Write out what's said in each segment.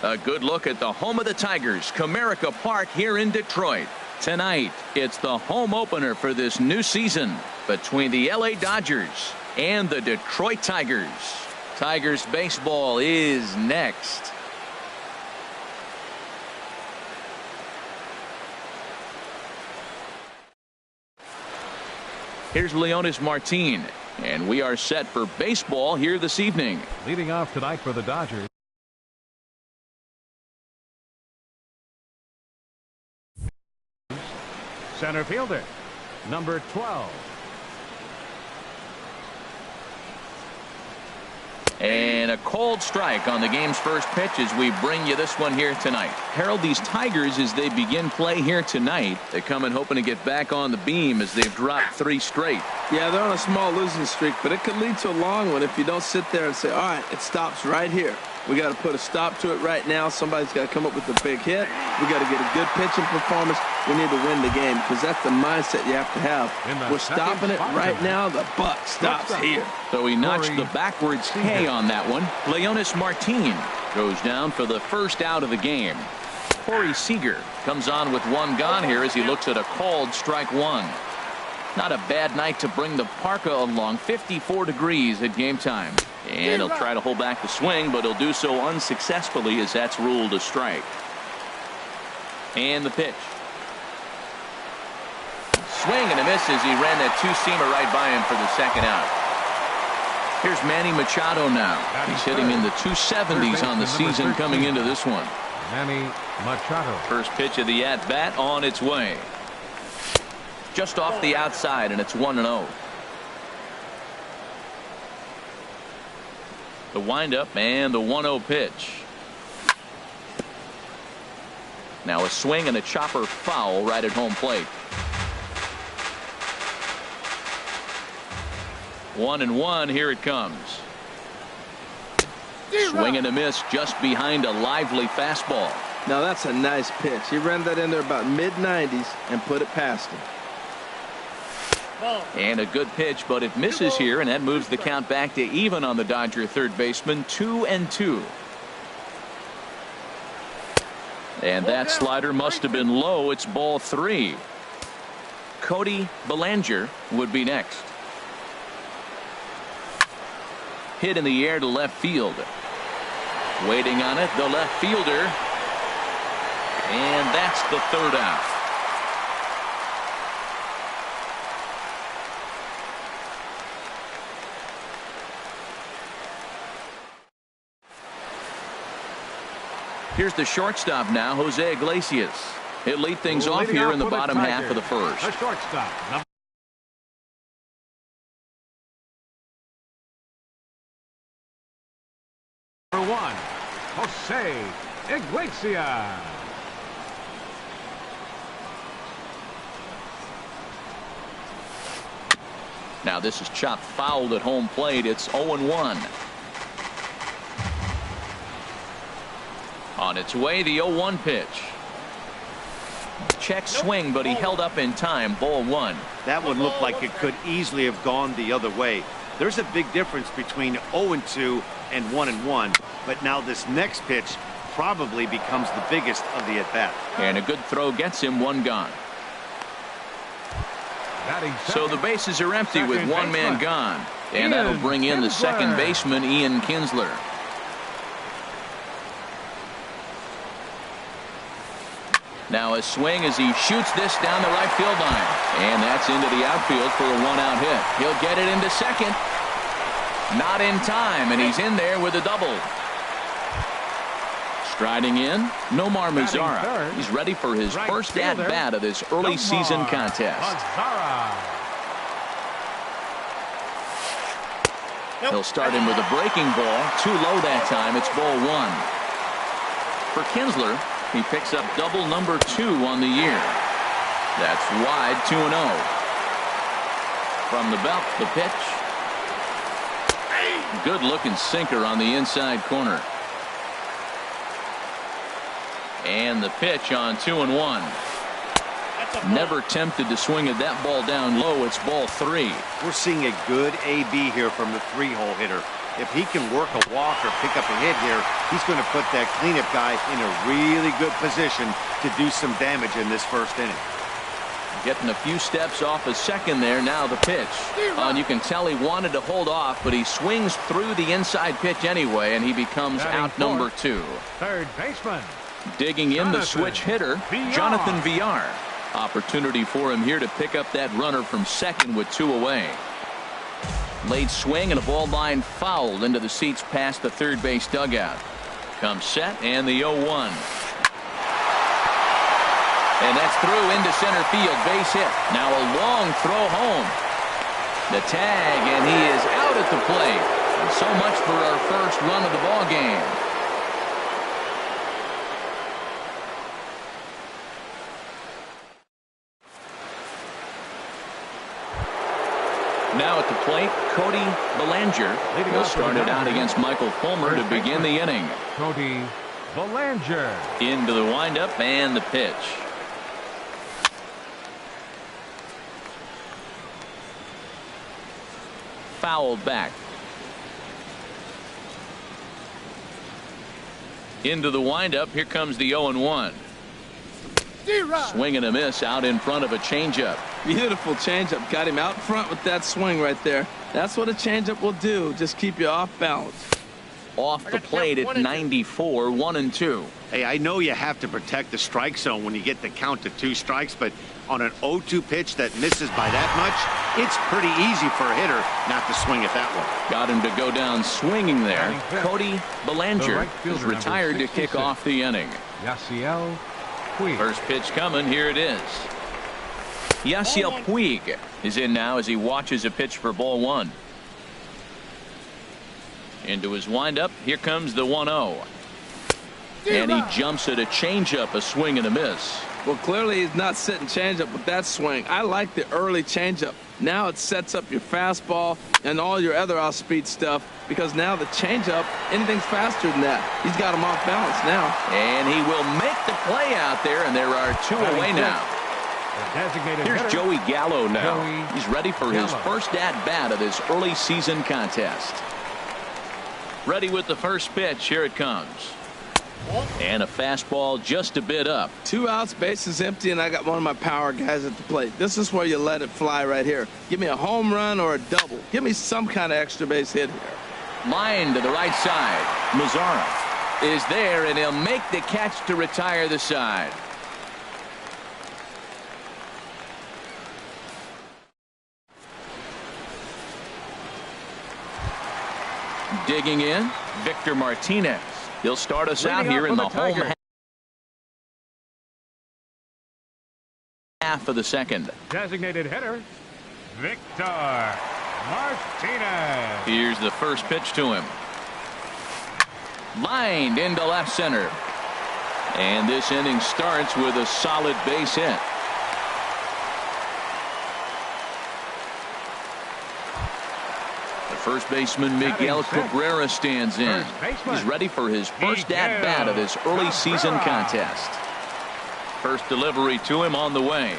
A good look at the home of the Tigers, Comerica Park here in Detroit. Tonight, it's the home opener for this new season between the LA Dodgers and the Detroit Tigers. Tigers baseball is next. Here's Leonis Martin, and we are set for baseball here this evening. Leading off tonight for the Dodgers. Center fielder, number 12. And a cold strike on the game's first pitch as we bring you this one here tonight. Harold, these Tigers, as they begin play here tonight, they come in hoping to get back on the beam as they've dropped 3 straight. Yeah, they're on a small losing streak, but it could lead to a long one if you don't sit there and say, all right, it stops right here. We got to put a stop to it right now. Somebody's got to come up with a big hit. We got to get a good pitching performance. We need to win the game because that's the mindset you have to have. We're stopping it right now. The buck stops here. So he notched the backwards K on that one. Leonis Martin goes down for the first out of the game. Corey Seager comes on with 1 gone here as he looks at a called strike 1. Not a bad night to bring the parka along. 54 degrees at game time. And he'll try to hold back the swing, but he'll do so unsuccessfully as that's ruled a strike. And the pitch. Swing and a miss as he ran that 2-seamer right by him for the second out. Here's Manny Machado now. He's hitting in the 270s on the season coming into this one. Manny Machado. First pitch of the at-bat on its way. Just off the outside, and it's 1-0. The windup and the 1-0 pitch. Now a swing and a chopper foul right at home plate. 1-1. Here it comes. Swing and a miss just behind a lively fastball. Now that's a nice pitch. He ran that in there about mid-90s and put it past him. And a good pitch, but it misses here, and that moves the count back to even on the Dodger third baseman. 2-2. And that slider must have been low. It's ball 3. Cody Bellinger would be next. Hit in the air to left field. Waiting on it, the left fielder. And that's the third out. Here's the shortstop now, Jose Iglesias. He'll lead things off here in the bottom half of the first. The shortstop, number 1, Jose Iglesias. Now this is chopped foul at home plate. It's 0-1. On its way, the 0-1 pitch. Check swing, but he held up in time. Ball 1. That one looked like it could easily have gone the other way. There's a big difference between 0-2 and 1-1, but now this next pitch probably becomes the biggest of the at-bat. And a good throw gets him 1 gone. So the bases are empty with 1 man gone, and that'll bring in the second baseman, Ian Kinsler. Now a swing as he shoots this down the right field line. And that's into the outfield for a 1-out hit. He'll get it into second. Not in time, and he's in there with a double. Striding in, Nomar Mazara. He's ready for his first at-bat of this early season contest. He'll start in with a breaking ball. Too low that time. It's ball 1. For Kinsler, he picks up double number 2 on the year. That's wide. 2-0. From the belt, the pitch. Good looking sinker on the inside corner. And the pitch on 2-1. Never tempted to swing at that ball down low. It's ball 3. We're seeing a good AB here from the 3-hole hitter. If he can work a walk or pick up a hit here, he's going to put that cleanup guy in a really good position to do some damage in this first inning. Getting a few steps off a second there. Now the pitch. And you can tell he wanted to hold off, but he swings through the inside pitch anyway, and he becomes out number 2. Third baseman. Digging in the switch hitter, Jonathan Villar. Opportunity for him here to pick up that runner from second with 2 away. Late swing and a ball line fouled into the seats past the third base dugout. Comes set and the 0-1. And that's through into center field, base hit. Now a long throw home. The tag, and he is out at the plate. And so much for our first run of the ball game. Now at the plate, Cody Bellinger will start it out against Michael Fulmer to begin the inning. Cody Bellinger. Into the windup and the pitch. Fouled back. Into the windup. Here comes the 0-1. Swing and a miss out in front of a changeup. Beautiful changeup. Got him out front with that swing right there. That's what a changeup will do. Just keep you off balance. Off the plate at 94, 1-2. Hey, I know you have to protect the strike zone when you get the count to 2 strikes, but on an 0-2 pitch that misses by that much, it's pretty easy for a hitter not to swing it that way. Got him to go down swinging there. Cody Bellinger is retired to kick off the inning. Yasiel Puig. First pitch coming. Here it is. Yasiel Puig is in now as he watches a pitch for ball 1. Into his windup. Here comes the 1-0. And he jumps at a changeup, a swing and a miss. Well, clearly he's not sitting changeup with that swing. I like the early changeup. Now it sets up your fastball and all your other off-speed stuff, because now the changeup, anything's faster than that. He's got him off balance now. And he will make the play out there, and there are 2 away now. Here's Joey Gallo now. He's ready for his first at-bat of this early season contest. Ready with the first pitch. Here it comes. And a fastball just a bit up. 2 outs, bases empty, and I got one of my power guys at the plate. This is where you let it fly right here. Give me a home run or a double. Give me some kind of extra base hit here. Line to the right side. Mazzara is there, and he'll make the catch to retire the side. Digging in, Victor Martinez. He'll start us out here in the home half of the second. Designated hitter, Victor Martinez. Here's the first pitch to him. Lined into left center. And this inning starts with a solid base hit. First baseman Miguel Cabrera stands in. He's ready for his first at-bat of this early season contest. First delivery to him on the way.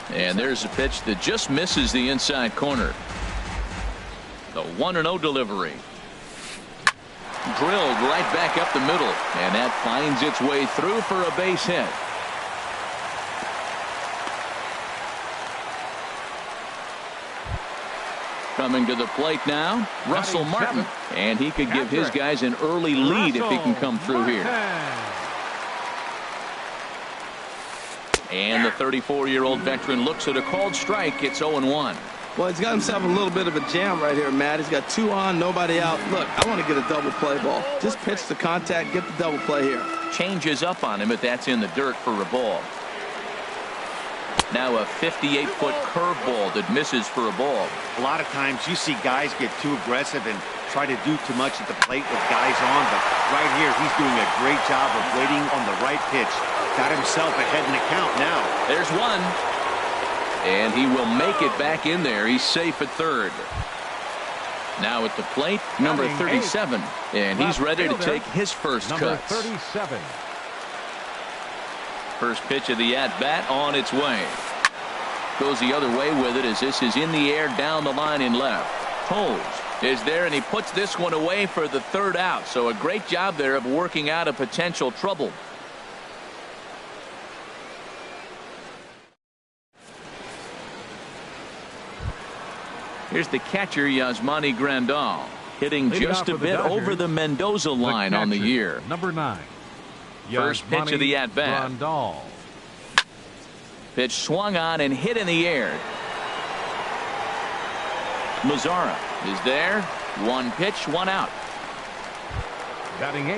And there's a pitch that just misses the inside corner. The 1-0 delivery. Drilled right back up the middle. And that finds its way through for a base hit. Coming to the plate now, Russell Martin. And he could give his guys an early lead if he can come through here. And the 34-year-old veteran looks at a called strike. It's 0-1. Well, he's got himself a little bit of a jam right here, Matt. He's got 2 on, nobody out. Look, I want to get a double play ball. Just pitch the contact, get the double play here. Changes up on him, but that's in the dirt for a ball. Now a 58-foot curveball that misses for a ball. A lot of times you see guys get too aggressive and try to do too much at the plate with guys on, but right here he's doing a great job of waiting on the right pitch. Got himself ahead in the count now. There's one. And he will make it back in there. He's safe at third. Now at the plate, number 37. And he's ready to take his first cut. Number 37. First pitch of the at-bat on its way. Goes the other way with it as this is in the air down the line in left. Holds is there, and he puts this one away for the third out. So a great job there of working out a potential trouble. Here's the catcher, Yasmani Grandal, hitting just a bit over the Mendoza line on the year. Number 9. First pitch of the at-bat. Pitch swung on and hit in the air. Mazzara is there. One pitch, one out.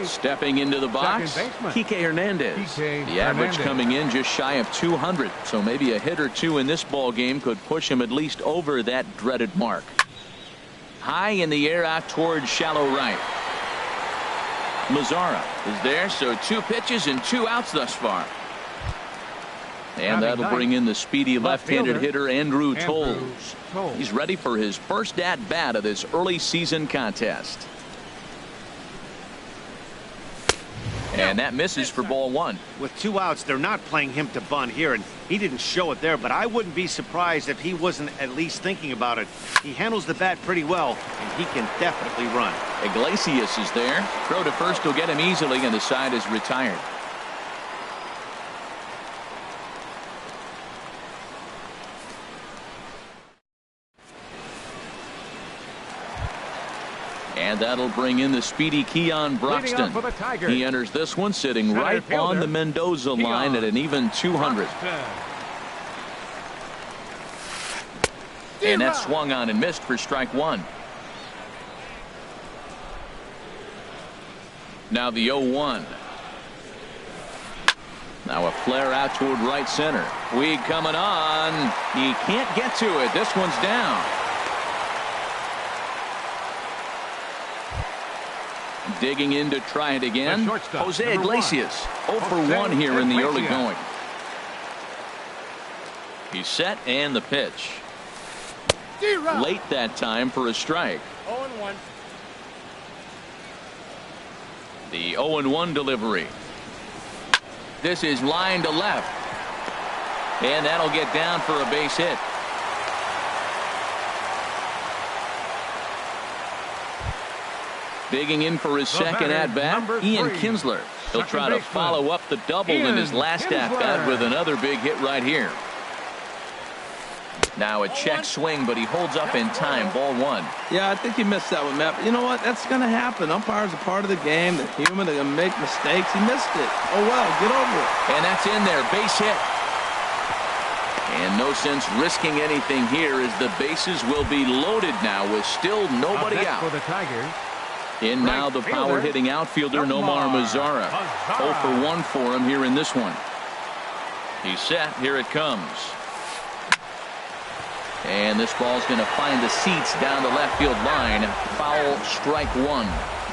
Stepping into the box, Kike Hernandez. The average coming in just shy of 200, so maybe a hit or two in this ball game could push him at least over that dreaded mark. High in the air out towards shallow right. Mazzara is there, so 2 pitches and 2 outs thus far. And that'll bring in the speedy left-handed hitter Andrew Toles. He's ready for his first at-bat of this early season contest. And that misses for ball 1. With 2 outs, they're not playing him to bunt here, and he didn't show it there, but I wouldn't be surprised if he wasn't at least thinking about it. He handles the bat pretty well, and he can definitely run. Iglesias is there. Throw to first will get him easily, and the side is retired. And that'll bring in the speedy Keon Broxton. He enters this one sitting right on the Mendoza line at an even 200. And that swung on and missed for strike 1. Now the 0-1. Now a flare out toward right center. Weed coming on. He can't get to it. This one's down. Digging in to try it again. Jose Iglesias 0 for 1 here in the early going. He's set and the pitch. Late that time for a strike. 0-1. The 0-1 delivery. This is line to left. And that'll get down for a base hit. Digging in for his second at-bat, Ian Kinsler. He'll try to follow up the double in his last at-bat with another big hit right here. Now a check swing, but he holds up in time. Ball 1. Yeah, I think he missed that one, Matt. But you know what? That's going to happen. Umpires are part of the game. They're human. They're going to make mistakes. He missed it. Oh, well, get over it. And that's in there. Base hit. And no sense risking anything here as the bases will be loaded now with still nobody out. For the Tigers. In now the power-hitting outfielder Nomar Mazzara. 0 for 1 for him here in this one. He's set. Here it comes. And this ball's going to find the seats down the left field line. Foul, strike 1.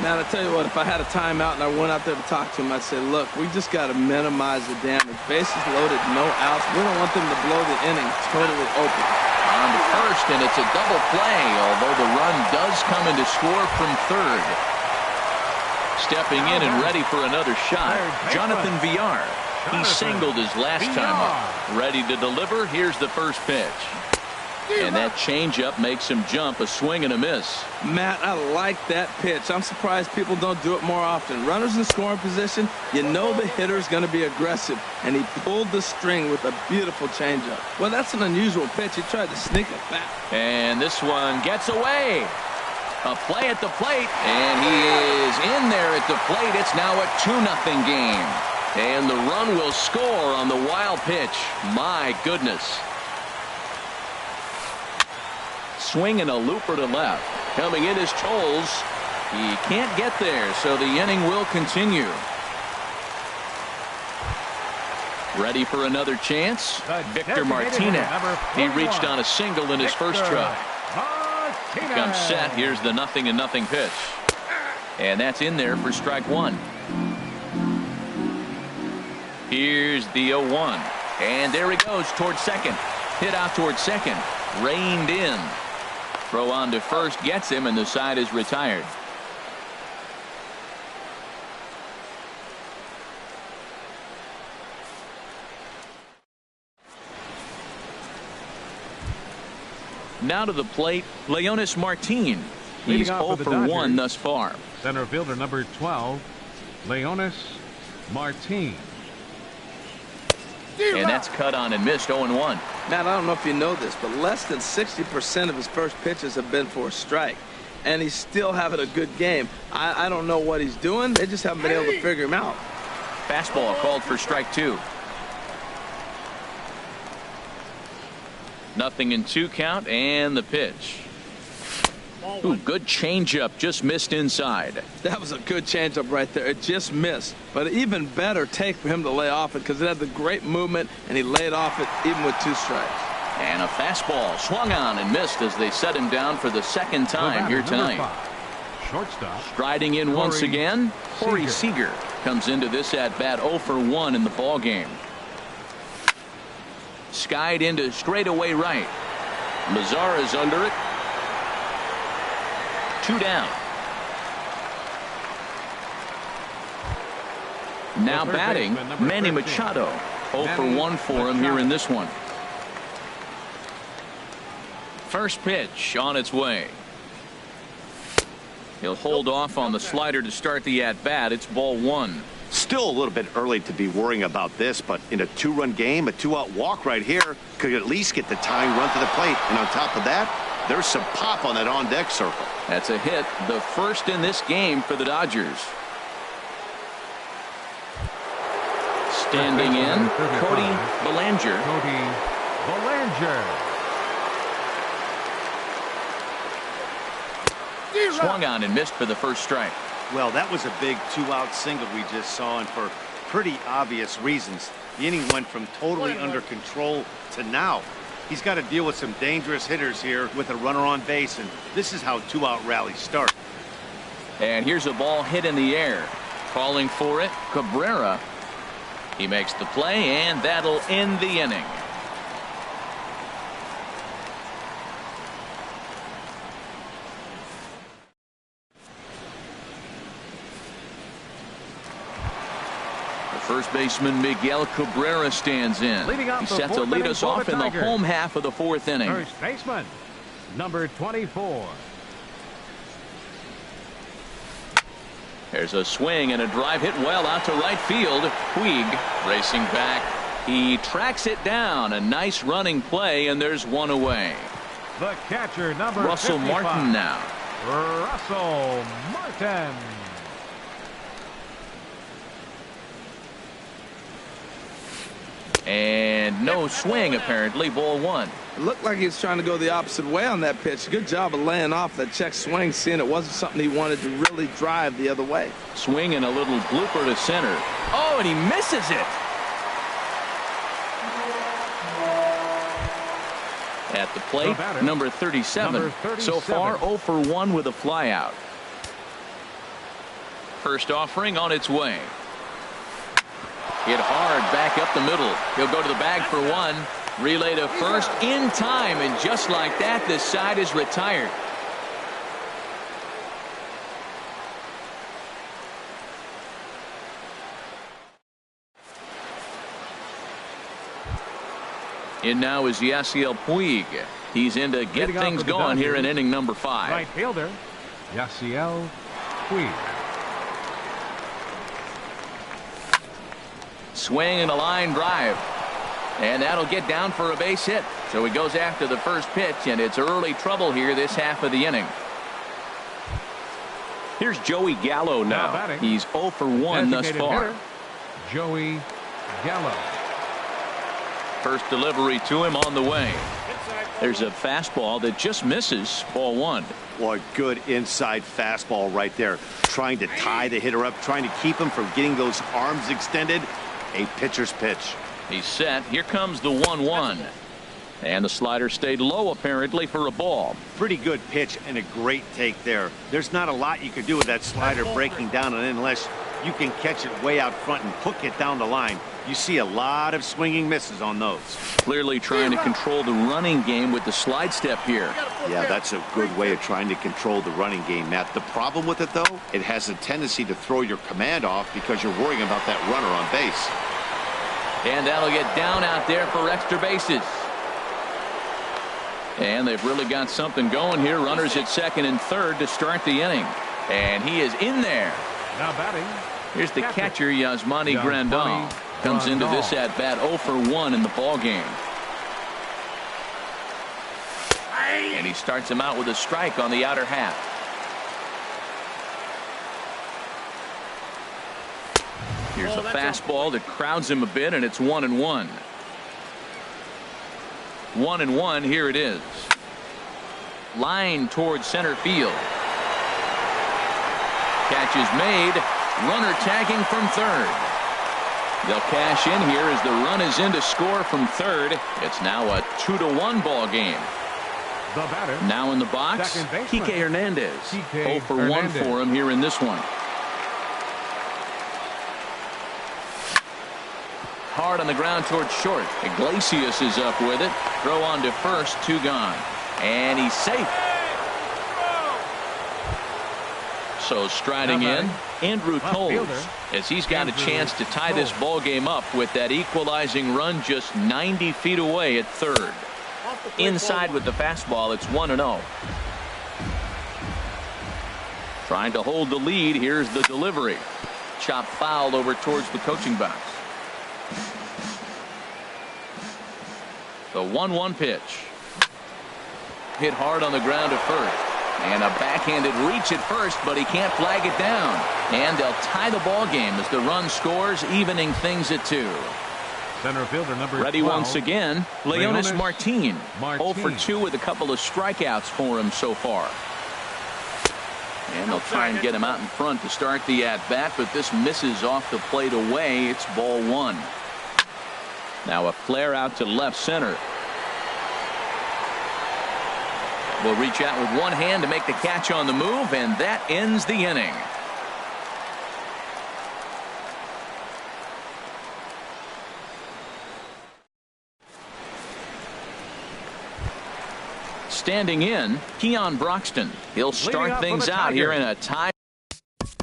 Man, I tell you what, if I had a timeout and I went out there to talk to him, I'd say, look, we just got to minimize the damage. Bases loaded, no outs. We don't want them to blow the inning totally open. On to first, and it's a double play, although the run does come in to score from third. Stepping in and ready for another shot, Jonathan Villar. He singled his last time up. Ready to deliver. Here's the first pitch. And that changeup makes him jump. A swing and a miss. Matt, I like that pitch. I'm surprised people don't do it more often. Runners in scoring position, you know the hitter's going to be aggressive, and he pulled the string with a beautiful changeup. Well, that's an unusual pitch. He tried to sneak it back. And this one gets away. A play at the plate, and he is in there at the plate. It's now a 2-0 game. And the run will score on the wild pitch. My goodness. Swinging a looper to left. Coming in is Toles. He can't get there, so the inning will continue. Ready for another chance? Victor Martinez. He reached on a single in his first try. He comes set. Here's the 0-0 pitch. And that's in there for strike 1. Here's the 0-1. And there he goes towards second. Hit out towards second. Reined in. Throw on to first gets him, and the side is retired. Now to the plate, Leonis Martin. He's Leading off 0 for the for 1 Dodgers, thus far. center fielder number 12, Leonis Martin. And that's cut on and missed 0-1. Matt, I don't know if you know this, but less than 60% of his first pitches have been for a strike. And he's still having a good game. I don't know what he's doing. They just haven't been able to figure him out. Fastball called for strike 2. 0-2 count and the pitch. Ooh, good changeup, just missed inside. That was a good changeup right there. It just missed. But an even better take for him to lay off it because it had the great movement, and he laid off it even with 2 strikes. And a fastball swung on and missed as they set him down for the second time here tonight. Shortstop. Striding in once again, Corey Seager comes into this at-bat 0 for 1 in the ball game. Skied into straightaway right. Mazara's under it. 2 down. Now batting, Manny Machado. 0 for 1 for him here in this one. First pitch on its way. He'll hold off on the slider to start the at-bat. It's ball 1. Still a little bit early to be worrying about this, but in a 2-run game, a 2-out walk right here could at least get the tying run to the plate. And on top of that, there's some pop on that on-deck circle. That's a hit, the first in this game for the Dodgers. Standing in, Cody Bellinger. Cody Bellinger. Swung on and missed for the first strike. Well, that was a big 2-out single we just saw, and for pretty obvious reasons. The inning went from totally under control to now. He's got to deal with some dangerous hitters here with a runner on base, and this is how 2-out rallies start. And here's a ball hit in the air. Calling for it, Cabrera. He makes the play, and that'll end the inning. First baseman Miguel Cabrera stands in. He's set to lead us off in the home half of the 4th inning. First baseman, number 24. There's a swing and a drive hit well out to right field. Puig racing back. He tracks it down. A nice running play, and there's one away. The catcher, number Russell 55. Martin now. Russell Martin. And no swing, apparently. Ball 1. It looked like he was trying to go the opposite way on that pitch. Good job of laying off that check swing, seeing it wasn't something he wanted to really drive the other way. Swing and a little blooper to center. Oh, and he misses it. At the plate, number 37. So far, 0 for 1 with a flyout. First offering on its way. Hit hard back up the middle. He'll go to the bag for 1. Relay to first in time, and just like that, this side is retired. In now is Yasiel Puig. He's in to get things going here in inning number 5. Right fielder, Yasiel Puig. Swing and a line drive. And that'll get down for a base hit. So he goes after the first pitch, and it's early trouble here this half of the inning. Here's Joey Gallo now. He's 0 for 1 thus far. Hitter, Joey Gallo. First delivery to him on the way. There's a fastball that just misses. Ball 1. Boy, good inside fastball right there. Trying to tie the hitter up, trying to keep him from getting those arms extended. A pitcher's pitch. He's set. Here comes the 1-1. And the slider stayed low apparently for a ball. Pretty good pitch and a great take there. There's not a lot you can do with that slider breaking down and in unless you can catch it way out front and hook it down the line. You see a lot of swinging misses on those. Clearly trying to control the running game with the slide step here. Yeah, that's a good way of trying to control the running game, Matt. The problem with it, though, it has a tendency to throw your command off because you're worrying about that runner on base. And that'll get down out there for extra bases. And they've really got something going here. Runners at second and third to start the inning. And he is in there. Now batting. Here's the catcher, Yasmani Grandal. Comes into this at bat 0 for 1 in the ball game. And he starts him out with a strike on the outer half. Here's a fastball that crowds him a bit, and it's 1-1. 1-1. Here it is. Line towards center field. Catch is made. Runner tagging from third. They'll cash in here as the run is in to score from third. It's now a 2-1 ball game. The batter. Now in the box, Kike Hernandez. 0 for 1 for him here in this one. Hard on the ground towards short. Iglesias is up with it. Throw on to first, 2 gone. And he's safe. So striding in, Andrew Toles, as he's got a chance to tie this ball game up with that equalizing run just 90 feet away at third. Inside with the fastball, it's 1-0. Trying to hold the lead. Here's the delivery. Chop foul over towards the coaching box. The 1-1 pitch. Hit hard on the ground at first. And a backhanded reach at first, but he can't flag it down. And they'll tie the ball game as the run scores, evening things at 2. Center fielder number 12. Ready once again, Leonis Martin. 0 for 2 with a couple of strikeouts for him so far. And they'll try and get him out in front to start the at-bat, but this misses off the plate away. It's ball 1. Now a flare out to left center. Will reach out with one hand to make the catch on the move, and that ends the inning. Standing in, Keon Broxton. He'll start things out here in a tie.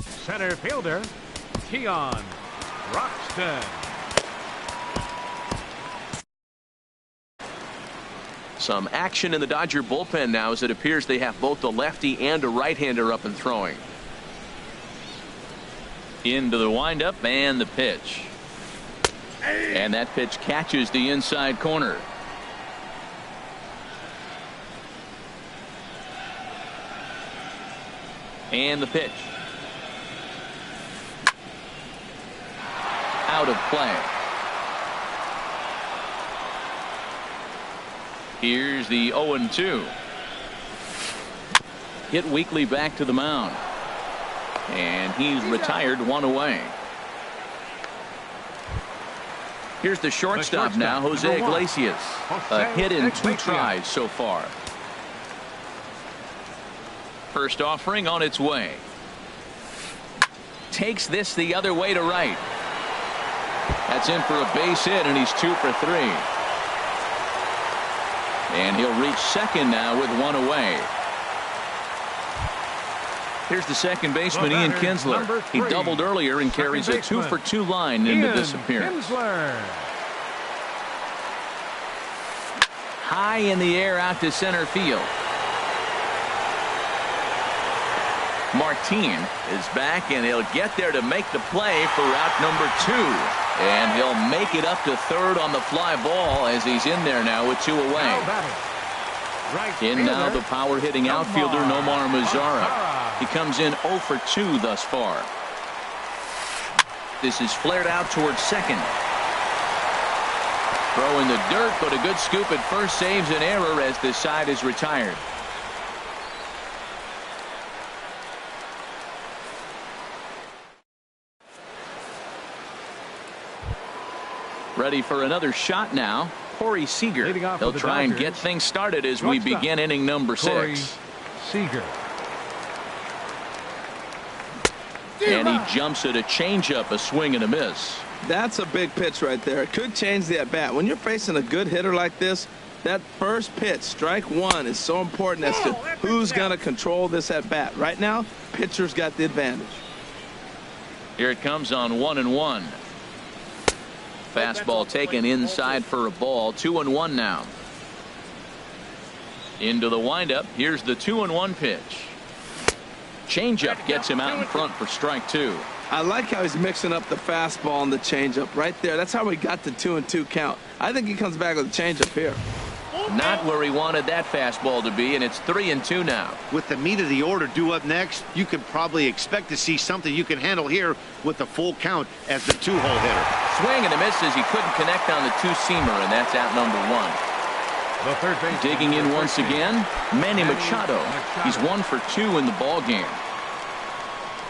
Center fielder, Keon Broxton. Some action in the Dodger bullpen now, as it appears they have both a lefty and a right-hander up and throwing. Into the windup and the pitch. And that pitch catches the inside corner. And the pitch. Out of play. Here's the 0-2. Hit weakly back to the mound. And he's retired, 1 away. Here's the shortstop now, Jose Iglesias. A hit in 2 tries so far. First offering on its way. Takes this the other way to right. That's in for a base hit, and he's 2 for 3. And he'll reach second now with 1 away. Here's the second baseman, Ian Kinsler. He doubled earlier and carries a 2 for 2 line into this appearance. High in the air out to center field. Martin is back, and he'll get there to make the play for route number 2. And he'll make it up to third on the fly ball as he's in there now with 2 away. In now the power-hitting outfielder Nomar Mazara. He comes in 0 for 2 thus far. This is flared out towards second. Throw in the dirt, but a good scoop at first saves an error as this side is retired. Ready for another shot now. Corey Seager. He'll try and get things started as we begin inning number 6. Seager. And he jumps at a changeup, a swing and a miss. That's a big pitch right there. It could change the at-bat. When you're facing a good hitter like this, that first pitch, strike 1, is so important as to who's going to control this at-bat. Right now, pitcher's got the advantage. Here it comes on 1-1. Fastball taken inside for a ball. 2-1 now. Into the windup. Here's the 2-1 pitch. Changeup gets him out in front for strike 2. I like how he's mixing up the fastball and the changeup right there. That's how we got the 2-2 count. I think he comes back with a changeup here. Not where he wanted that fastball to be, and it's 3-2 now. With the meat of the order due up next, you could probably expect to see something you can handle here with the full count as the 2-hole hitter. Swing and a miss as he couldn't connect on the 2-seamer, and that's out number 1. The third base. Digging in once again, Manny Machado. He's 1 for 2 in the ball game.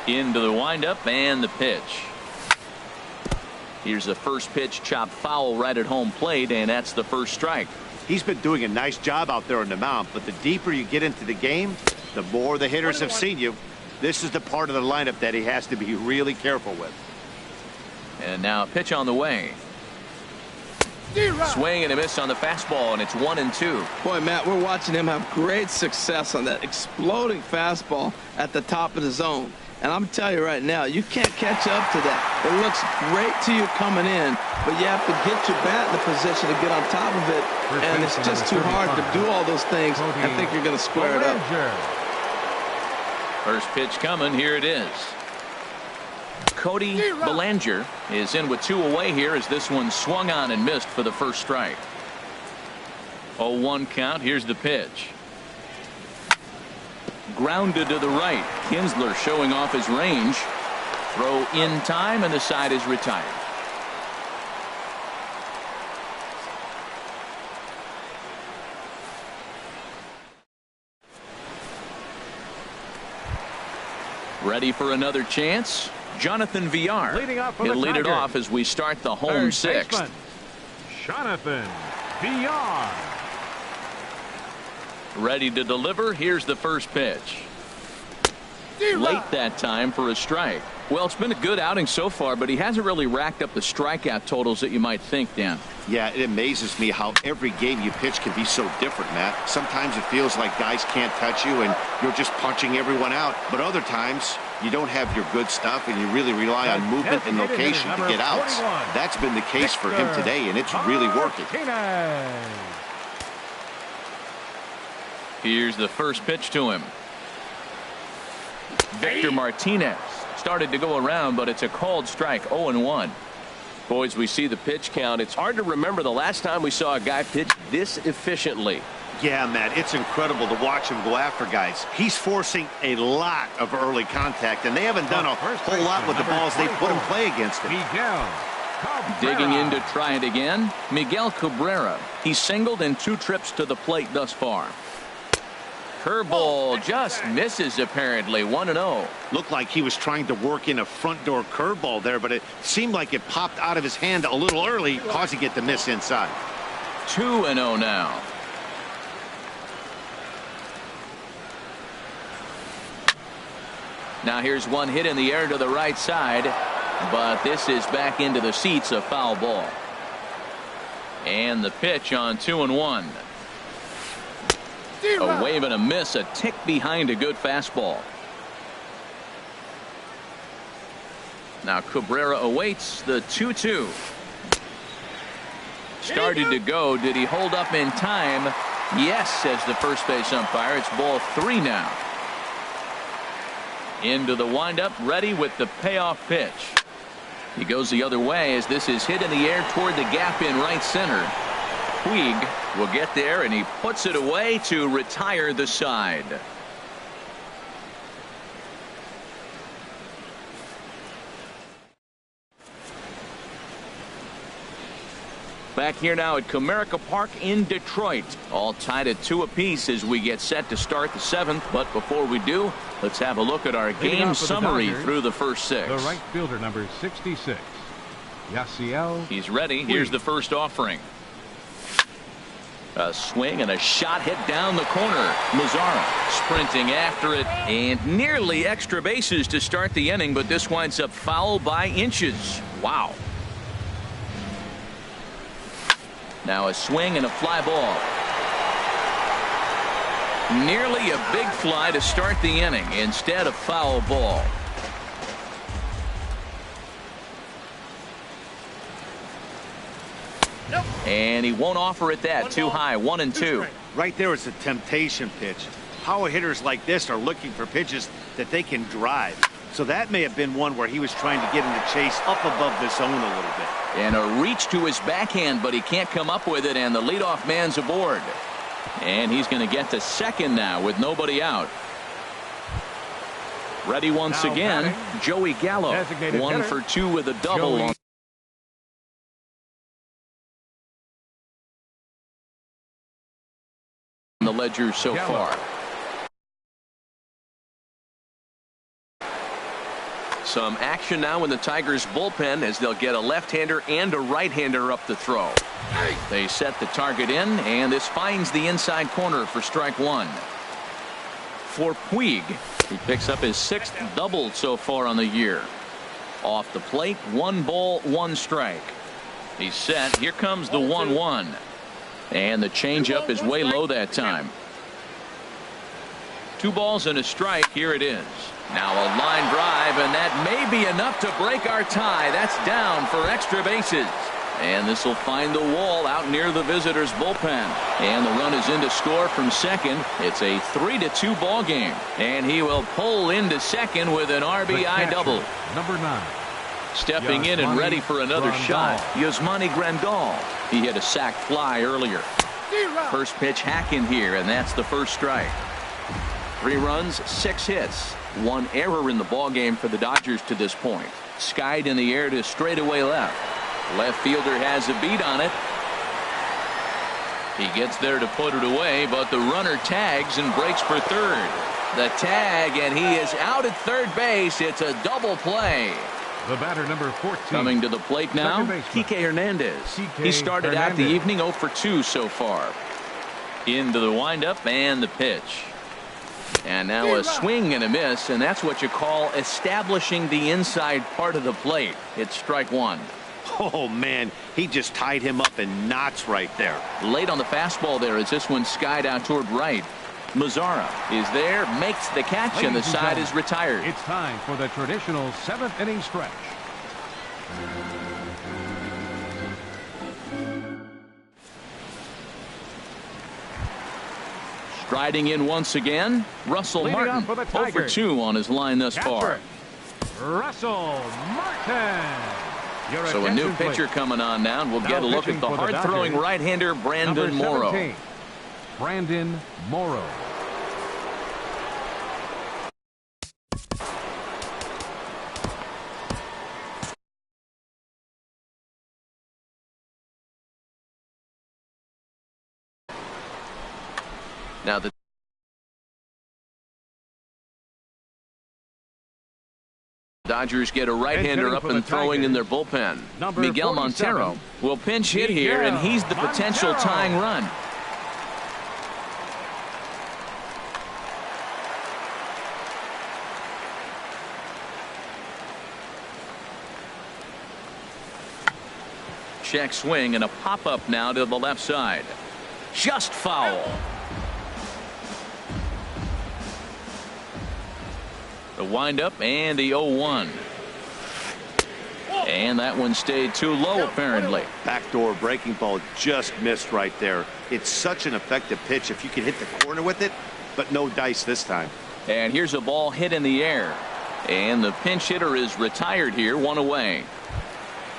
Into the windup and the pitch. Here's the first pitch, chopped foul right at home plate, and that's the first strike. He's been doing a nice job out there on the mound, but the deeper you get into the game, the more the hitters have seen you. This is the part of the lineup that he has to be really careful with. And now a pitch on the way. Swing and a miss on the fastball, and it's 1-2. Boy, Matt, we're watching him have great success on that exploding fastball at the top of the zone. And I'm telling you right now, you can't catch up to that. It looks great to you coming in, but you have to get your bat in the position to get on top of it. And it's just too hard to do all those things. I think you're going to square it up. First pitch coming. Here it is. Cody Bellinger is in with 2 away here as this one swung on and missed for the first strike. 0-1 count. Here's the pitch. Grounded to the right. Kinsler showing off his range. Throw in time, and the side is retired. Ready for another chance? Jonathan Villar. He'll lead it off as we start the home sixth. Jonathan Villar. Ready to deliver. Here's the first pitch. Late that time for a strike. Well, it's been a good outing so far, but he hasn't really racked up the strikeout totals that you might think, Dan. Yeah, it amazes me how every game you pitch can be so different, Matt. Sometimes it feels like guys can't touch you and you're just punching everyone out. But other times you don't have your good stuff and you really rely on movement and location to get outs. That's been the case for him today, and it's really working. Here's the first pitch to him. Victor Martinez started to go around, but it's a called strike. 0-1. Boys, we see the pitch count. It's hard to remember the last time we saw a guy pitch this efficiently. Yeah, Matt, it's incredible to watch him go after guys. He's forcing a lot of early contact, and they haven't done a whole lot with the balls they put in play against him. Digging in to try it again, Miguel Cabrera. He's singled in 2 trips to the plate thus far. Curveball just misses, apparently. 1-0. Looked like he was trying to work in a front door curveball there, but it seemed like it popped out of his hand a little early, causing it to miss inside. 2-0 now. Now here's one hit in the air to the right side, but this is back into the seats, a foul ball. And the pitch on 2-1. A wave and a miss, a tick behind a good fastball. Now Cabrera awaits the 2-2. Started to go. Did he hold up in time? Yes, says the first base umpire. It's ball 3 now. Into the windup, ready with the payoff pitch. He goes the other way as this is hit in the air toward the gap in right center. Puig will get there, and he puts it away to retire the side. Back here now at Comerica Park in Detroit. All tied at 2 apiece as we get set to start the 7th. But before we do, let's have a look at our game summary through the first 6. The right fielder, number 66, Yasiel. He's ready. Here's the first offering. A swing and a shot hit down the corner. Mazzara sprinting after it, and nearly extra bases to start the inning, but this winds up foul by inches. Wow. Now a swing and a fly ball. Nearly a big fly to start the inning instead of foul ball. And he won't offer it that. Too high. 1-2. Right there is a temptation pitch. Power hitters like this are looking for pitches that they can drive. So that may have been one where he was trying to get in the chase up above the zone a little bit. And a reach to his backhand, but he can't come up with it, and the leadoff man's aboard. And he's going to get to second now with nobody out. Ready once again, Joey Gallo. 1 for 2 with a double on the ledger so far. Some action now in the Tigers bullpen as they'll get a left-hander and a right-hander up to throw. They set the target in, and this finds the inside corner for strike one. For Puig, he picks up his 6th double so far on the year. Off the plate, 1 ball, 1 strike. He's set. Here comes the 1-1. And the changeup is way low that time. 2 balls and a strike. Here it is. Now a line drive, and that may be enough to break our tie. That's down for extra bases. And this will find the wall out near the visitors' bullpen. And the run is in to score from second. It's a 3-2 ball game. And he will pull into second with an RBI double. Number 9. Stepping in and ready for another shot, Yasmani Grandal. He hit a sac fly earlier. First pitch hack in here, and that's the first strike. 3 runs, 6 hits. 1 error in the ballgame for the Dodgers to this point. Skied in the air to straightaway left. Left fielder has a beat on it. He gets there to put it away, but the runner tags and breaks for third. The tag, and he is out at third base. It's a double play. The batter, number 14. Coming to the plate now, Kike Hernandez. He started out the evening 0 for 2 so far. Into the windup and the pitch. And now a swing and a miss, and that's what you call establishing the inside part of the plate. It's strike one. Oh, man, he just tied him up in knots right there. Late on the fastball there as this one skied out toward right. Mazzara is there, makes the catch, and the side is retired. It's time for the traditional 7th inning stretch. Striding in once again, Russell Martin. 0 for 2 on his line thus far. Russell Martin. So a new pitcher coming on now, and we'll get a look at the hard-throwing right-hander Brandon Morrow. Brandon Morrow. Now the Dodgers get a right-hander up and throwing in their bullpen. Miguel Montero will pinch hit here, and he's the potential tying run. Check swing and a pop-up now to the left side. Just foul. The windup and the 0-1. And that one stayed too low apparently. Backdoor breaking ball just missed right there. It's such an effective pitch if you can hit the corner with it, but no dice this time. And here's a ball hit in the air. And the pinch hitter is retired here, 1 away.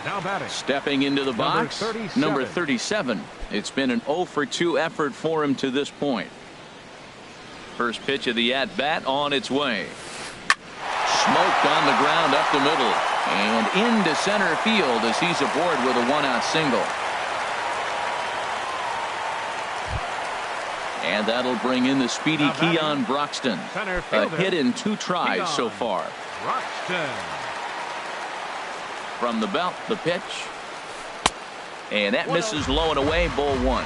Now batting. Stepping into the box, number 37. It's been an 0 for 2 effort for him to this point. First pitch of the at-bat on its way. Smoked on the ground up the middle and into center field as he's aboard with a 1-out single. And that'll bring in the speedy Keon Broxton. A hit in 2 tries so far. Broxton. From the belt, the pitch. And that misses low and away, ball 1.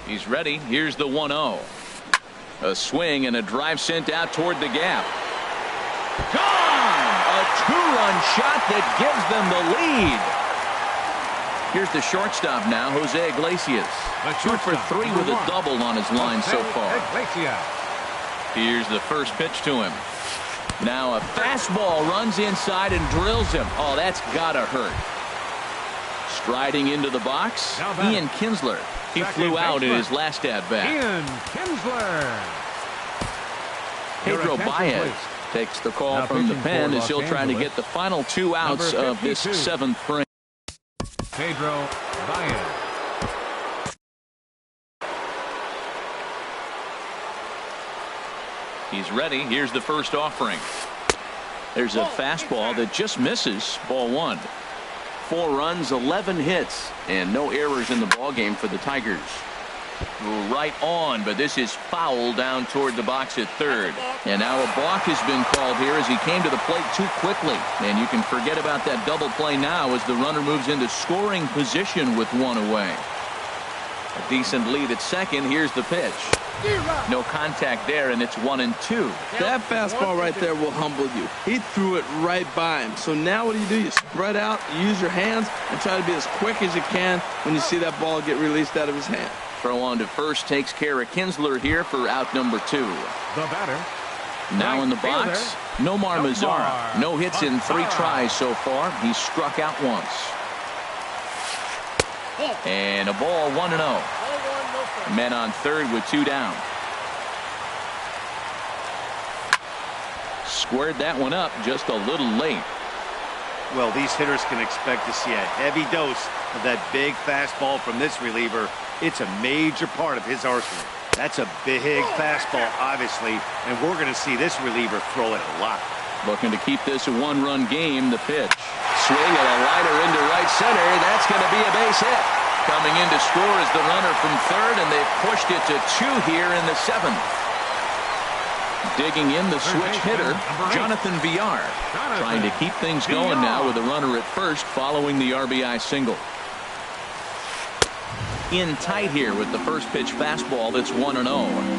He's ready. Here's the 1-0. A swing and a drive sent out toward the gap. Gone! A 2-run shot that gives them the lead. Here's the shortstop now, Jose Iglesias. 2 for 3 with a double on his line so far. Here's the first pitch to him. Now a fastball runs inside and drills him. Oh, that's gotta hurt. Striding into the box, Ian Kinsler. He flew out in his last at-bat. Ian Kinsler. Pedro Baez takes the call Now from the pitching pen for as he'll Los try to Angeles. get the final 2 outs Number of this 52. 7th frame. Pedro Baez. He's ready. Here's the first offering. There's a fastball that just misses. Ball 1. 4 runs, 11 hits, and no errors in the ballgame for the Tigers. Right on, but this is foul down toward the box at third. And now a balk has been called here as he came to the plate too quickly. And you can forget about that double play now as the runner moves into scoring position with 1 away. A decent lead at second. Here's the pitch. No contact there, and it's 1-2. That fastball right there will humble you. He threw it right by him. So now what do? You spread out, you use your hands, and try to be as quick as you can when you see that ball get released out of his hand. Throw on to first takes care of Kinsler here for out number 2. The batter. Now in the box, Nomar Mazara. No hits in 3 tries so far. He's struck out once. And a ball, 1-0. Men on third with 2 down. Squared that one up just a little late. Well, these hitters can expect to see a heavy dose of that big fastball from this reliever. It's a major part of his arsenal. That's a big fastball, obviously, and we're going to see this reliever throw it a lot. Looking to keep this a 1-run game. The pitch. Swing and a liner into right center. That's going to be a base hit. Coming in to score is the runner from third, and they've pushed it to 2 here in the 7th. Digging in the switch hitter, Jonathan Villar. Trying to keep things going now with a runner at first following the RBI single. In tight here with the first pitch fastball that's 1-0.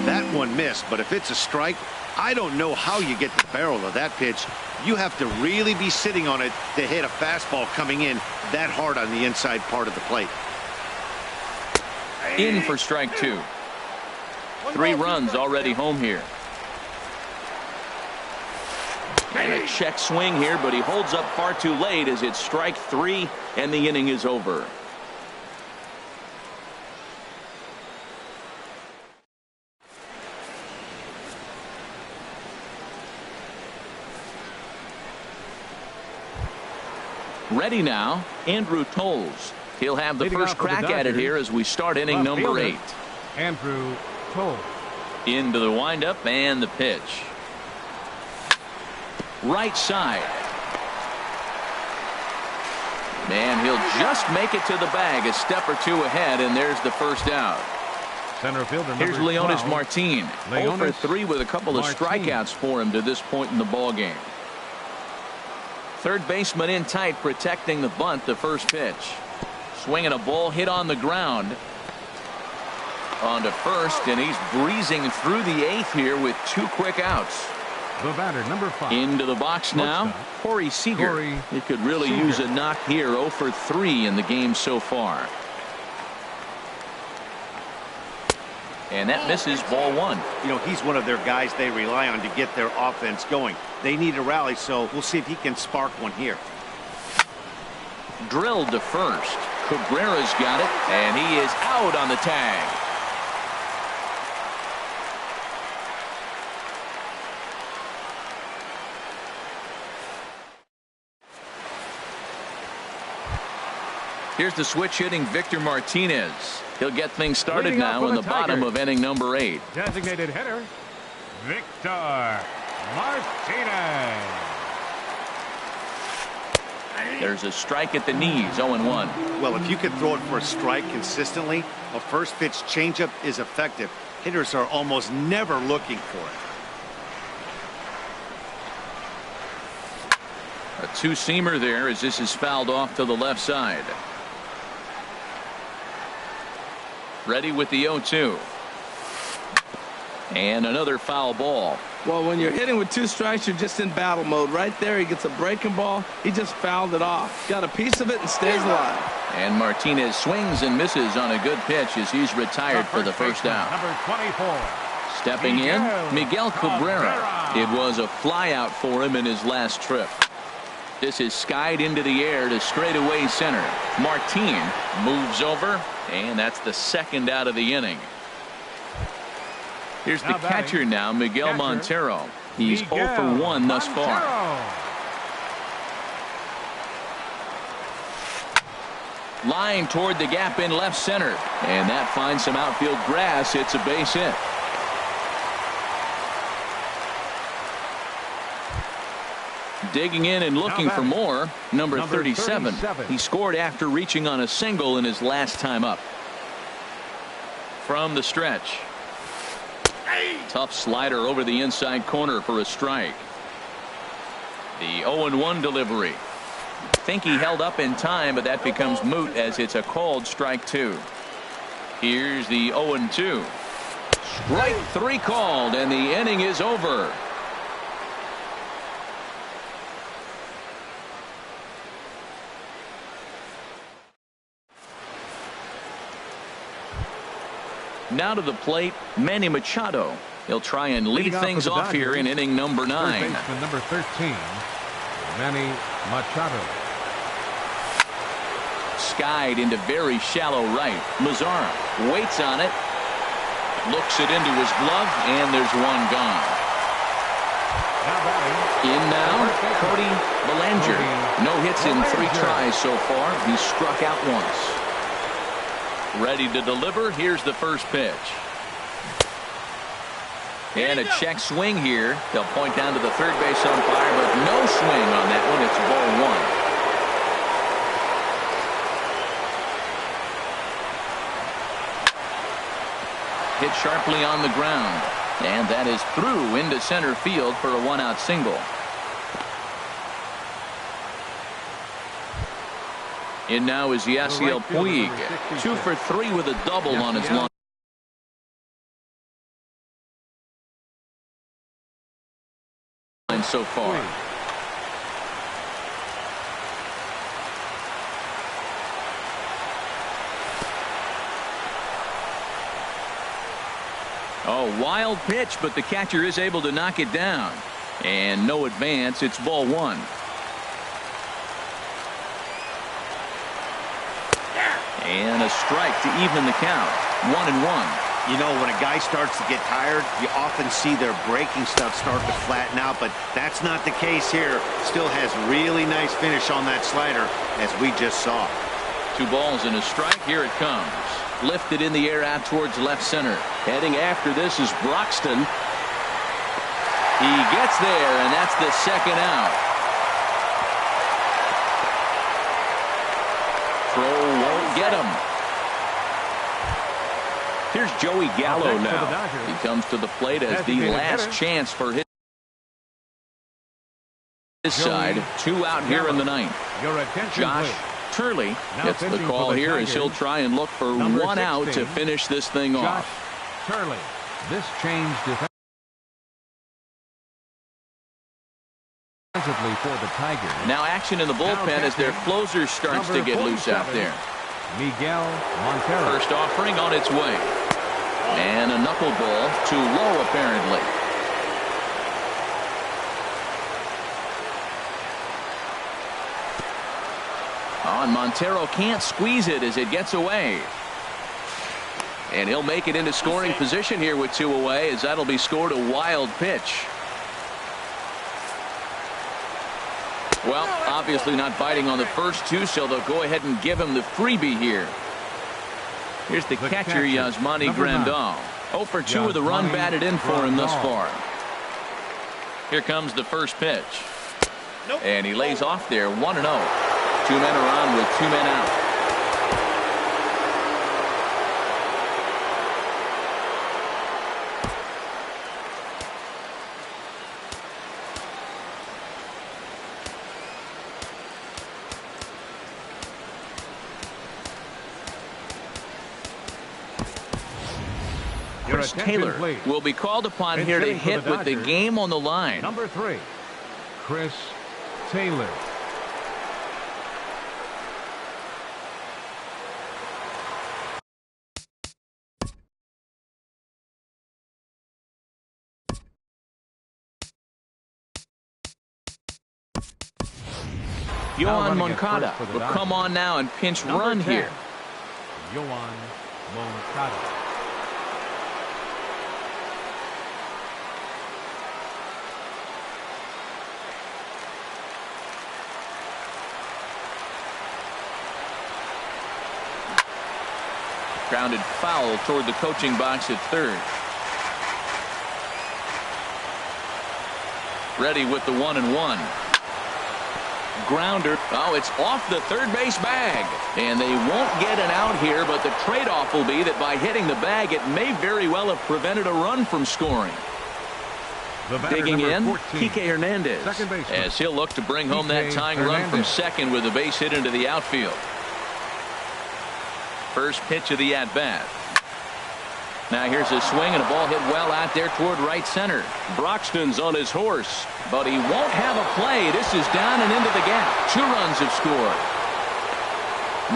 That one missed, but if it's a strike, I don't know how you get the barrel of that pitch. You have to really be sitting on it to hit a fastball coming in that hard on the inside part of the plate. In for strike 2. 3 runs already home here. And a check swing here, but he holds up far too late as it's strike 3 and the inning is over. Ready now, Andrew Tolles. He'll have the Leading first off for the crack at it Dodgers, here as we start inning left number fielder, 8. Andrew Tolles. Into the windup and the pitch. Right side. Man, he'll just make it to the bag a step or 2 ahead, and there's the first out. Center fielder number Here's Leonis 12. Martin. 0 for 3 with a couple of strikeouts for him to this point in the ball game. Third baseman in tight, protecting the bunt. The first pitch. Swinging a ball hit on the ground. On to first, and he's breezing through the 8th here with 2 quick outs. The batter, number 5. Into the box now, Corey Seager. He could really use a knock here. 0 for 3 in the game so far. And that misses, ball 1. You know, he's one of their guys they rely on to get their offense going. They need a rally, so we'll see if he can spark one here. Drilled to first. Cabrera's got it, and he is out on the tag. Here's the switch hitting Victor Martinez. He'll get things started Leading off now for in the the bottom Tigers. of inning number 8. Designated hitter, Victor Martinez. There's a strike at the knees, 0-1. Well, if you can throw it for a strike consistently, a first pitch changeup is effective. Hitters are almost never looking for it. A 2-seamer there as this is fouled off to the left side. Ready with the 0-2. And another foul ball. Well, when you're hitting with 2 strikes, you're just in battle mode. Right there, he gets a breaking ball. He just fouled it off. Got a piece of it and stays alive. And Martinez swings and misses on a good pitch as he's retired for the first out. Number 24. Stepping in, Miguel Cabrera. It was a flyout for him in his last trip. This is skied into the air to straightaway center. Martin moves over, and that's the second out of the inning. Here's the catcher now, Miguel Montero. He's 0 for 1 thus far. Line toward the gap in left center, and that finds some outfield grass. It's a base hit. Digging in and looking for more, number 37. He scored after reaching on a single in his last time up. From the stretch. Tough slider over the inside corner for a strike. The 0-1 delivery. Think he held up in time, but that becomes moot as it's a called strike 2. Here's the 0-2. Strike 3 called, and the inning is over. Now to the plate, Manny Machado. He'll try and lead things off here in inning number 9. Third baseman number 13, Manny Machado. Skied into very shallow right. Mazara waits on it. Looks it into his glove, and there's one gone. In now, Cody Bellinger. No hits in 3 tries so far. He's struck out once. Ready to deliver. Here's the first pitch. And a check swing here. They'll point down to the third base umpire, but no swing on that one. It's ball 1. Hit sharply on the ground, and that is through into center field for a 1-out single. In now is Yasiel Puig, 2 for 3 with a double on his line so far. Oh, wild pitch, but the catcher is able to knock it down. And no advance. It's ball 1. And a strike to even the count. 1-1. You know, when a guy starts to get tired, you often see their breaking stuff start to flatten out, but that's not the case here. Still has really nice finish on that slider, as we just saw. 2 balls and a strike. Here it comes. Lifted in the air out towards left center. Heading after this is Broxton. He gets there, and that's the second out. Throw won't get him. Here's Joey Gallo now. He comes to the plate as the last chance for his side. 2 out here in the 9th. Josh Turley gets the call here as he'll try and look for 1 out to finish this thing off. Turley. This change defensively for the Tigers. Now action in the bullpen as their closer starts to get loose out there. Miguel Montero. First offering on its way. And a knuckleball too low apparently. Oh, and Montero can't squeeze it as it gets away. And he'll make it into scoring position here with 2 away, as that'll be scored a wild pitch. Well, obviously not biting on the first 2, so they'll go ahead and give him the freebie here. Here's the catcher, Yasmani Grandal. 0 for 2 with a run batted in for him thus far. Here comes the first pitch. And he lays off there, 1-0. 2 men are on with 2 men out. Chris Taylor will be called upon here to hit with the game on the line. Number 3, Chris Taylor. Yohan running at Moncada first for the will come Dodgers. on now and pinch Number run 10, here. Yohan Moncada. Grounded foul toward the coaching box at third. Ready with the 1-1. Grounder. Oh, it's off the third base bag. And they won't get an out here, but the trade-off will be that by hitting the bag, it may very well have prevented a run from scoring. The batter, Digging in, number 14, Kike Hernandez, second baseman. as he'll look to bring home that Kike tying run from Hernandez. second with a base hit into the outfield. First pitch of the at-bat. Now here's a swing and a ball hit well out there toward right center. Broxton's on his horse, but he won't have a play. This is down and into the gap. 2 runs have scored.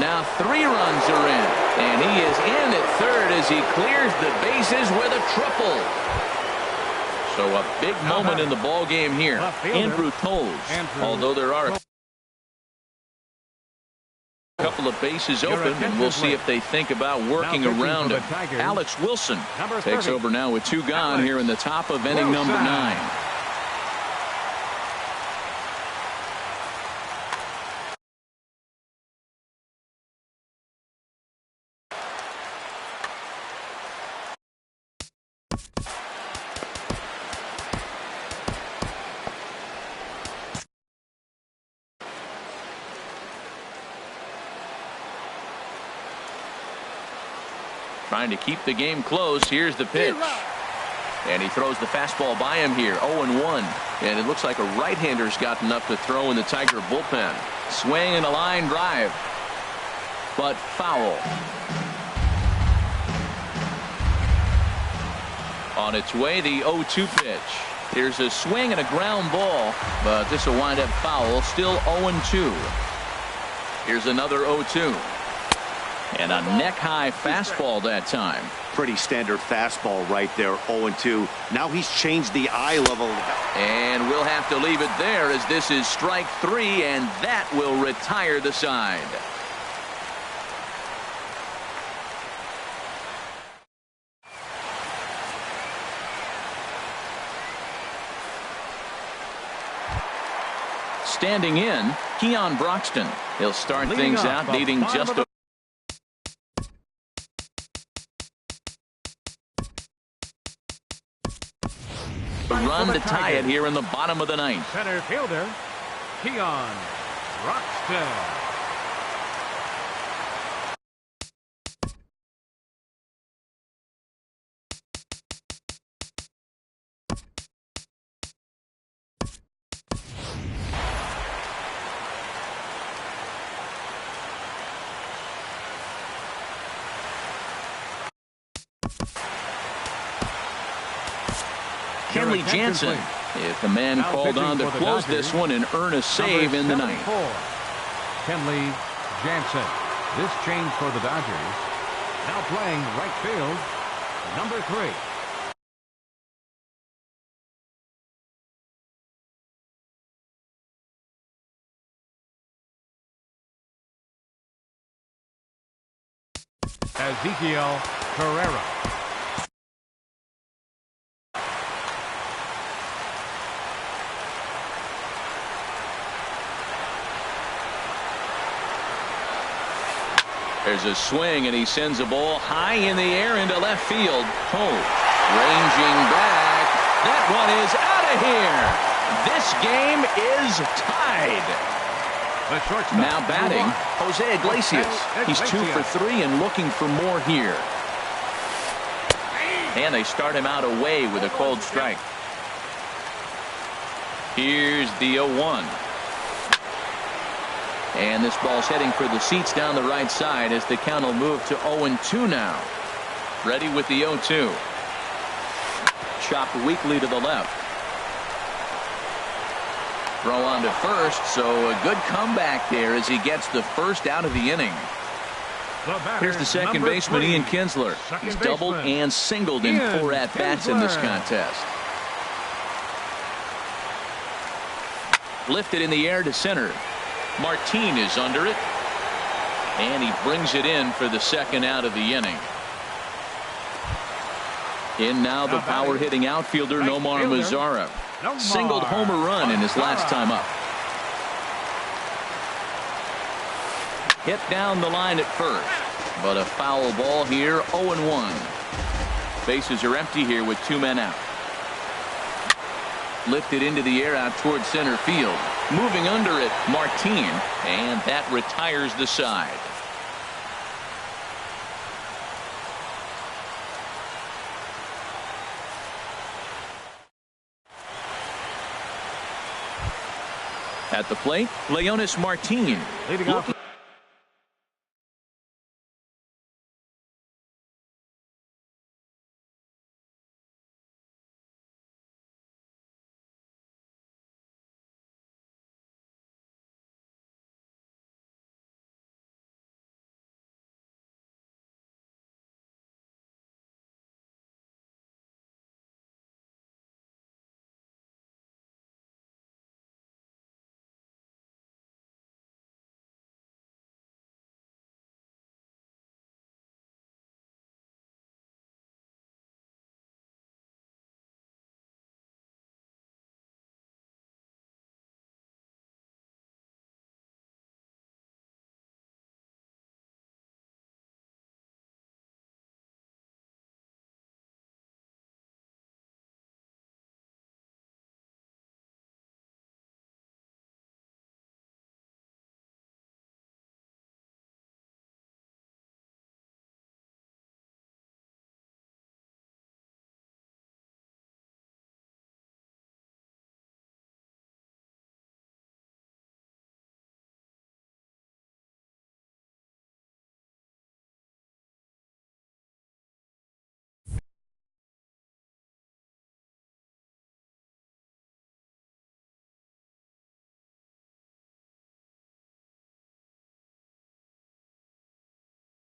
Now 3 runs are in, and he is in at third as he clears the bases with a triple. So a big moment in the ball game here. Andrew Toles, although there are a couple of bases open, and we'll see if they think about working around him. Alex Wilson takes over now with 2 gone here in the top of inning number 9. Trying to keep the game close. Here's the pitch. And he throws the fastball by him here. 0-1. And it looks like a right-hander's got enough to throw in the Tiger bullpen. Swing and a line drive. But foul. On its way, the 0-2 pitch. Here's a swing and a ground ball. But this will wind up foul. Still 0-2. Here's another 0-2. And a neck-high fastball that time. Pretty standard fastball right there, 0-2. Now he's changed the eye level. And we'll have to leave it there as this is strike 3, and that will retire the side. Standing in, Keon Broxton. He'll start things out needing just a run to tie it here in the bottom of the 9th. Center fielder, Keon Broxton. Kenley Jansen, if the man Now called on to pitching for the close Dodgers, this one and earn a save in the 9th. Kenley Jansen. This change for the Dodgers. Now playing right field, number 3. Ezekiel Carrera. There's a swing, and he sends a ball high in the air into left field. Ranging back. That one is out of here. This game is tied. Now batting, Jose Iglesias. He's 2 for 3 and looking for more here. And they start him out away with a cold strike. Here's the 0-1. And this ball's heading for the seats down the right side as the count will move to 0-2 now. Ready with the 0-2. Chopped weakly to the left. Throw on to first, so a good comeback there as he gets the first out of the inning. Here's the second baseman, Ian Kinsler. He's doubled and singled in 4 at-bats in this contest. Lifted in the air to center. Martin is under it. And he brings it in for the second out of the inning. In now the power-hitting outfielder Nomar Mazara. Singled homer run in his last time up. Hit down the line at first, but a foul ball here, 0-1. Bases are empty here with 2 men out. Lifted into the air out towards center field. Moving under it, Martin, and that retires the side. At the plate, Leonis Martin. Leading off.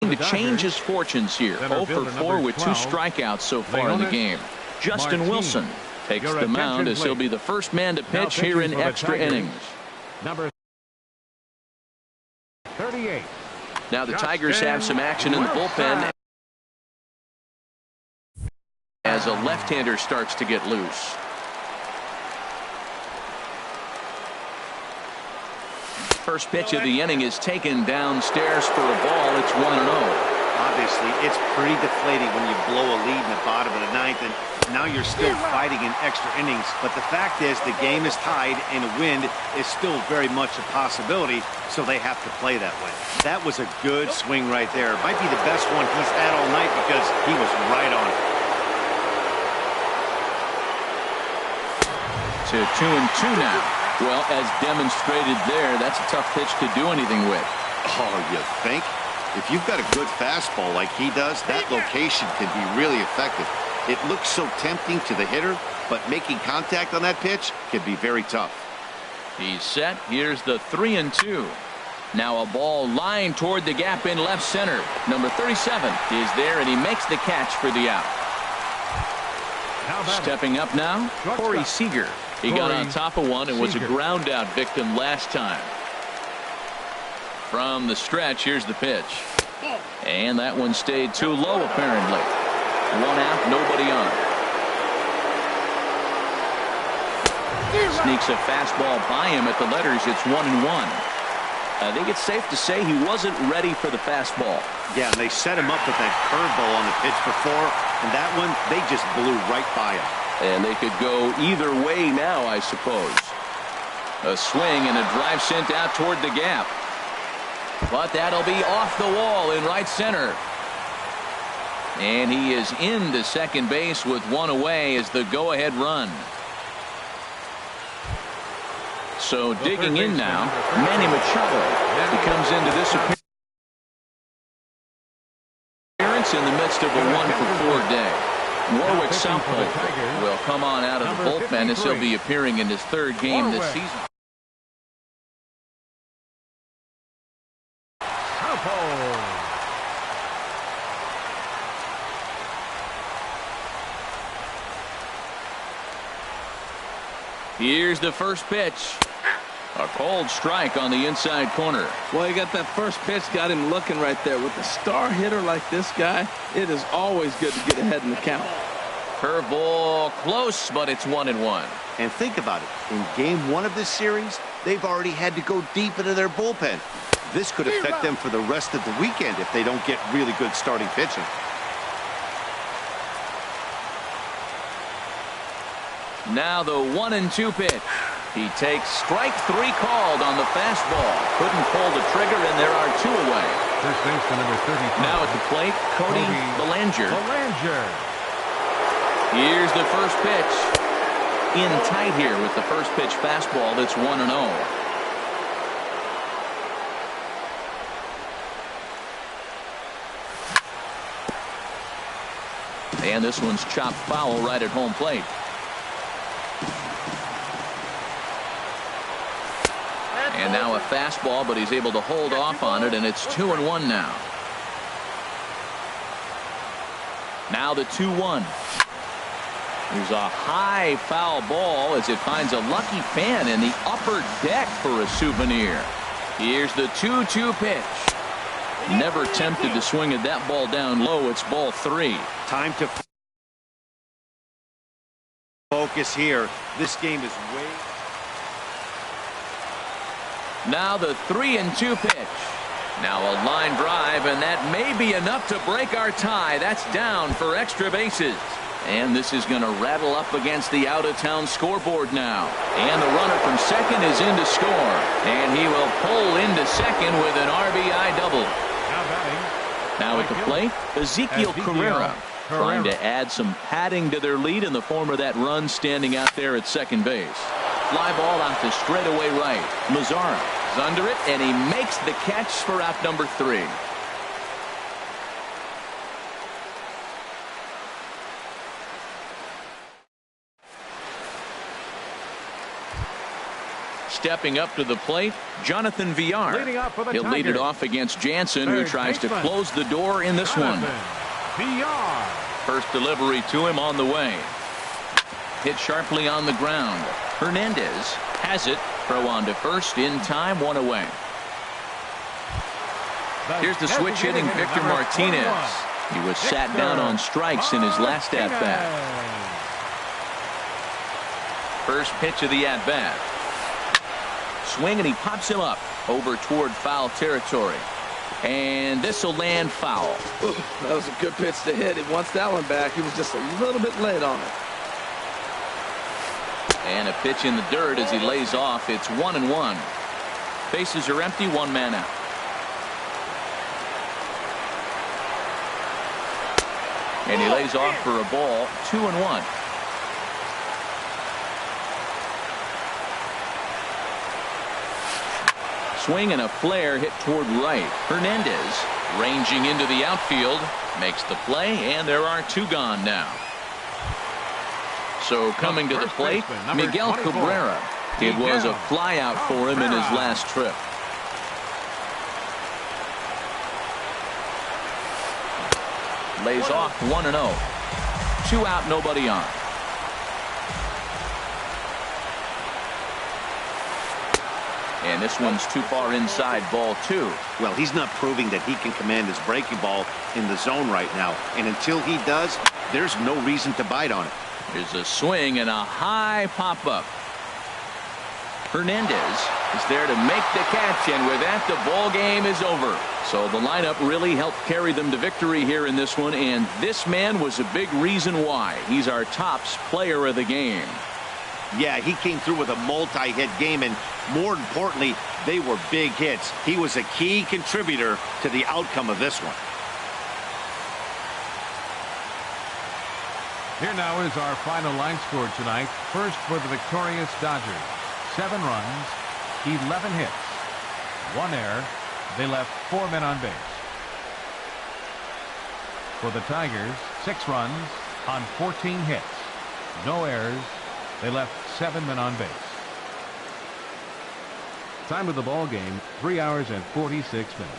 To change his fortunes here. 0 for 4 with 2 strikeouts so far in the game. Justin Wilson takes the mound as he'll be the first man to pitch here in extra innings. Number 38. Now the Tigers have some action in the bullpen as a left-hander starts to get loose. First pitch of the inning is taken downstairs for a ball. It's 1-0. Obviously, it's pretty deflating when you blow a lead in the bottom of the ninth, and now you're still fighting in extra innings. But the fact is, the game is tied, and a win is still very much a possibility, so they have to play that way. That was a good swing right there. Might be the best one he's had all night because he was right on it. To 2-2 now. Well, as demonstrated there, that's a tough pitch to do anything with. Oh, you think? If you've got a good fastball like he does, that location can be really effective. It looks so tempting to the hitter, but making contact on that pitch can be very tough. He's set. Here's the 3-2. Now a ball lined toward the gap in left center. Number 37 is there, and he makes the catch for the out. Stepping up now, Corey Seager. He got on top of one and was a ground out victim last time. From the stretch, here's the pitch. And that one stayed too low, apparently. 1 out, nobody on. Sneaks a fastball by him at the letters. It's 1-1. I think it's safe to say he wasn't ready for the fastball. Yeah, and they set him up with that curveball on the pitch before, and that one, they just blew right by him. And they could go either way now, I suppose. A swing and a drive sent out toward the gap. But that'll be off the wall in right center. And he is into second base with 1 away as the go-ahead run. So digging in now, Manny Machado. He comes into this appearance in the midst of a 1-for-4 day. Warwick Southpaw will come on out of the bullpen as he'll be appearing in his 3rd game this season. Here's the first pitch. A cold strike on the inside corner. Well, you got that first pitch, got him looking right there. With a star hitter like this guy, it is always good to get ahead in the count. Curveball close, but it's 1-1. And think about it. In game 1 of this series, they've already had to go deep into their bullpen. This could affect them for the rest of the weekend if they don't get really good starting pitching. Now the 1-2 pitch. He takes strike 3 called on the fastball. Couldn't pull the trigger, and there are 2 away. First baseman number 35. Now at the plate, Cody Bellinger. Bellinger. Here's the first pitch. In tight here with the first pitch fastball. That's 1-0. And this one's chopped foul right at home plate. And now a fastball, but he's able to hold off on it, and it's 2-1 now. Now the 2-1. There's a high foul ball as it finds a lucky fan in the upper deck for a souvenir. Here's the 2-2 pitch. Never tempted to swing at that ball down low. It's ball 3. Time to focus here. This game is way... Now the 3-2 pitch. Now a line drive, and that may be enough to break our tie. That's down for extra bases. And this is going to rattle up against the out-of-town scoreboard now. And the runner from second is in to score. And he will pull into second with an RBI double. Now at the plate, Ezekiel Carrera trying to add some padding to their lead in the form of that run standing out there at second base. Fly ball out to straightaway right. Mazzara is under it, and he makes the catch for out number 3. Stepping up to the plate, Jonathan Villar. He'll lead it off against Jansen, who tries to close the door in this one. Villar. First delivery to him on the way. Hit sharply on the ground. Hernandez has it. Throw on to first in time, 1 away. Here's the switch hitting Victor Martinez. He was sat down on strikes in his last at-bat. First pitch of the at-bat. Swing, and he pops him up over toward foul territory. And this will land foul. Ooh, that was a good pitch to hit. He wants that one back. He was just a little bit late on it. And a pitch in the dirt as he lays off. It's 1-1. Bases are empty, 1 man out. And he lays off for a ball, 2-1. Swing and a flare hit toward right. Hernandez ranging into the outfield makes the play, and there are 2 gone now. So coming to the plate, Miguel Cabrera. It was a fly out for him in his last trip. Lays off 1-0. 2 out, nobody on. And this one's too far inside, ball 2. Well, he's not proving that he can command his breaking ball in the zone right now. And until he does, there's no reason to bite on it. There's a swing and a high pop-up. Hernandez is there to make the catch, and with that, the ball game is over. So the lineup really helped carry them to victory here in this one, and this man was a big reason why. He's our tops player of the game. Yeah, he came through with a multi-hit game, and more importantly, they were big hits. He was a key contributor to the outcome of this one. Here now is our final line score tonight. First for the victorious Dodgers. 7 runs, 11 hits, 1 error. They left 4 men on base. For the Tigers, 6 runs on 14 hits, no errors. They left 7 men on base. Time of the ball game, 3 hours and 46 minutes.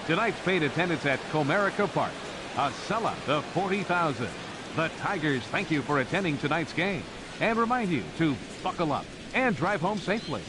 Tonight's paid attendance at Comerica Park, a sellout of 40,000. The Tigers thank you for attending tonight's game and remind you to buckle up. and drive home safely.